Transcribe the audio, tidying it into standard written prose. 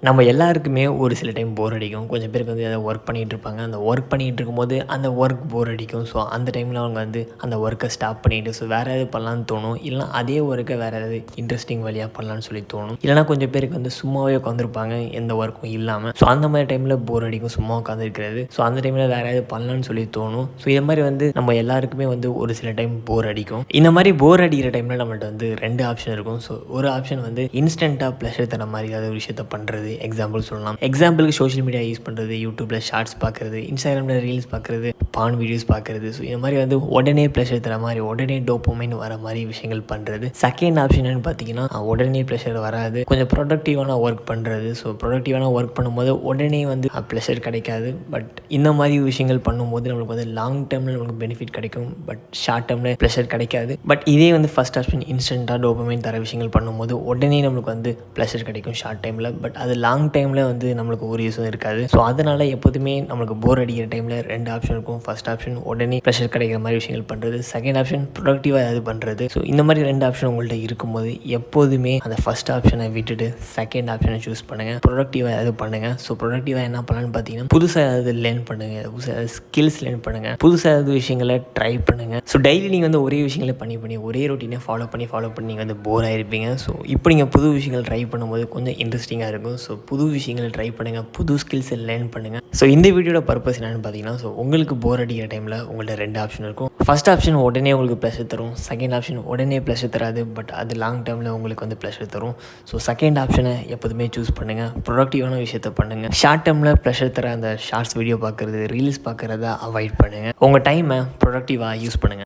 நம்ம எல்லாருக்குமே ஒரு சில டைம் போர் அடிக்கும். கொஞ்சம் பேருக்கு வந்து ஏதாவது ஒர்க் பண்ணிகிட்டு இருப்பாங்க. அந்த ஒர்க் பண்ணிகிட்டு இருக்கும்போது அந்த ஒர்க் போர் அடிக்கும். ஸோ அந்த டைமில் அவங்க வந்து அந்த ஒர்க்கை ஸ்டாப் பண்ணிவிட்டு ஸோ வேறு ஏதாவது பண்ணலான்னு தோணும். இல்லைனா அதே ஒர்க்கை வேறு ஏதாவது இன்ட்ரெஸ்டிங் வழியாக பண்ணலான்னு சொல்லி தோணும். இல்லைனா கொஞ்சம் பேருக்கு வந்து சும்மாவே உட்காந்துருப்பாங்க எந்த ஒர்க்கும் இல்லாமல். ஸோ அந்த மாதிரி டைமில் போர் அடிக்கும் சும்மா உட்காந்துருக்கிறது. ஸோ அந்த டைமில் வேறு ஏதாவது பண்ணலான்னு சொல்லி தோணும். ஸோ இது மாதிரி வந்து நம்ம எல்லாருக்குமே வந்து ஒரு சில டைம் போர் அடிக்கும். இந்த மாதிரி போர் அடிக்கிற டைமில் நம்மள்ட்ட வந்து 2 ஆப்ஷன் இருக்கும். ஸோ ஒரு ஆப்ஷன் வந்து இன்ஸ்டண்ட்டாக ப்ளஷர் தர மாதிரி ஏதாவது ஒரு விஷயத்தை பண்ணுறது. எக்ஸாம்பிள் சொல்லலாம். எக்ஸாம்பிளுக்கு சோஷியல் மீடியா யூஸ் பண்ணுறது, யூடியூப்பில் ஷார்ட்ஸ் பார்க்குறது, இன்ஸ்டாகிராமில் ரீல்ஸ் பார்க்குறது, பான் வீடியோஸ் பார்க்குறது. ஸோ இந்த மாதிரி வந்து உடனே ப்ளஷர் தர மாதிரி, உடனே டோப்பமைன் வர மாதிரி விஷயங்கள் பண்ணுறது. செகண்ட் ஆப்ஷன் என்னன்னு பார்த்தீங்கன்னா, உடனே ப்ளஷர் வராது, கொஞ்சம் ப்ரொடக்டிவான ஒர்க் பண்ணுறது. ஸோ ப்ரொடக்டிவான ஒர்க் பண்ணும்போது உடனே வந்து ப்ளஷர் கிடைக்காது. பட் இந்த மாதிரி விஷயங்கள் பண்ணும்போது நம்மளுக்கு வந்து லாங் டேர்மில் நமக்கு பெனிஃபிட் கிடைக்கும். பட் ஷார்ட் டேர்மில் ப்ளஷர் கிடைக்காது. பட் இதே வந்து ஃபஸ்ட் ஆப்ஷன் இன்ஸ்டண்ட்டாக டோப்பமைன் தர விஷயங்கள் பண்ணும்போது உடனே நம்மளுக்கு வந்து ப்ளஷர் கிடைக்கும் ஷார்ட் டைமில். பட் அது லாங் டைமில் வந்து நம்மளுக்கு ஒரு யூஸும் இருக்காது. ஸோ அதனால் எப்போதுமே நம்மளுக்கு போர் அடிக்கிற டைமில் 2 ஆப்ஷன் இருக்கும். ஃபஸ்ட் ஆப்ஷன் உடனே ப்ரெஷர் கிடைக்கிற மாதிரி விஷயங்கள் பண்ணுறது. செகண்ட் ஆப்ஷன் ப்ரொடக்டிவாக ஏதாவது பண்ணுறது. ஸோ இந்த மாதிரி 2 ஆப்ஷன் உங்கள்கிட்ட இருக்கும்போது எப்போதுமே அந்த ஃபஸ்ட் ஆப்ஷனை விட்டுட்டு செகண்ட் ஆப்ஷனை சூஸ் பண்ணுங்கள். ப்ரொடக்டிவாக ஏதாவது பண்ணுங்கள். ஸோ ப்ரொடக்டிவாக என்ன பண்ணலான்னு பார்த்தீங்கன்னா, புதுசாக ஏதாவது லேர்ன் பண்ணுங்கள், புதுசாக ஸ்கில்ஸ் லேர்ன் பண்ணுங்கள், புதுசாக ஏதாவது விஷயங்களை ட்ரை பண்ணுங்கள். ஸோ டெய்லி நீங்கள் வந்து ஒரே விஷயங்களை பண்ணி ஒரே ரொட்டீனை ஃபாலோ பண்ணி நீங்கள் வந்து போர் ஆகிருப்பீங்க. ஸோ இப்போ நீங்கள் புது விஷயங்கள் ட்ரை பண்ணும்போது கொஞ்சம் இன்ட்ரெஸ்டிங்காக இருக்கும். ஸோ புது விஷயங்களை ட்ரை பண்ணுங்கள், புது ஸ்கில்ஸை லேர்ன் பண்ணுங்கள். ஸோ இந்த வீடியோட பர்பஸ் என்னென்னு பார்த்தீங்கன்னா, ஸோ உங்களுக்கு போர் அடிக்கிற டைமில் உங்கள்கிட்ட 2 ஆப்ஷன் இருக்கும். ஃபஸ்ட் ஆப்ஷன் உடனே உங்களுக்கு ப்ளஷர் தரும். செகண்ட் ஆப்ஷன் உடனே ப்ளஷர் தராது. பட் அது லாங் டேர்மில் உங்களுக்கு வந்து ப்ளஷர் தரும். ஸோ செகண்ட் ஆப்ஷனை எப்போதுமே சூஸ் பண்ணுங்கள். ப்ரொடக்டிவான விஷயத்தை பண்ணுங்கள். ஷார்ட் டேர்மில் ப்ளஷர் தர அந்த ஷார்ட்ஸ் வீடியோ பார்க்குறது, ரீல்ஸ் பார்க்குறத அவாய்ட் பண்ணுங்கள். உங்கள் டைமை ப்ரொடக்டிவாக யூஸ் பண்ணுங்கள்.